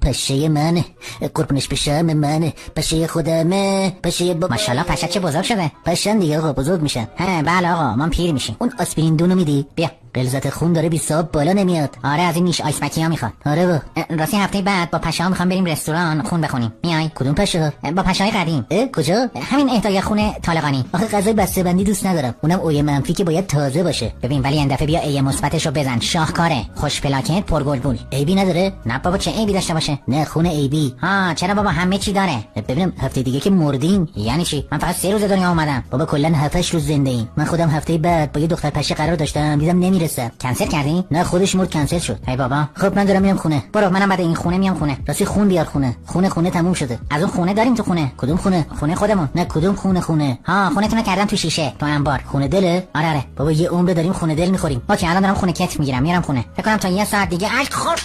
پشه منه، قربونش بشم منه، پشه خودمه، پشه ماشاءالله پشه چه بزرگ شده. پشن دیگه آقا بزرگ میشن. بله آقا ما پیر میشیم. اون آسپرین دونو میدی؟ بیا. غلظت خون داره 20 صاحب بالا نمیاد. آره از این نیش آیسمکی ها میخواد. آره با راستی هفته بعد با پشه ها میخوام بریم رستوران خون بخونیم. میای؟ کدوم پشه ها؟ با پشه های قدیم. کجا؟ همین اهدای خون طالقانی. آخه غذای بسته بندی دوست ندارم، اونم اوی منفی که باید تازه باشه. ببین ولی این دفعه بیا ای مثبتشو بزن، شاهکاره، خوش پلاکت، پرگلبول. عیبی نداره؟ نه بابا چه عیبی داشته باشه؟ نه خون عیبی. چرا بابا همه چی داره. ببینم هفته دیگه که مردین. یعنی چی؟ من فقط 3 روز دنیا اومدم. بابا کلا 7-8 روز زنده ایم. من خودم هفته بعد با یه دختر پشه قرار داشتم، دیدم نمیرسم. کنسل کردی؟ نه خودش مرد، کنسل شد. ای بابا. خب من دارم میام خونه. برو منم بعد این خونه میام خونه. راستی خون بیار خونه. خونه تموم شده. از اون خونه داریم تو خونه. کدوم خونه؟ خونه خودمون. نه کدوم خونه؟ خونتونو کردم تو شیشه، تو انبار. خونه دله؟ آره. بابا یه عمر داریم خونه دل میخوریم. اوکی الان دارم خونه کت میگیرم میرم خونه. فکر کنم تا 1 ساعت دیگه اشک خور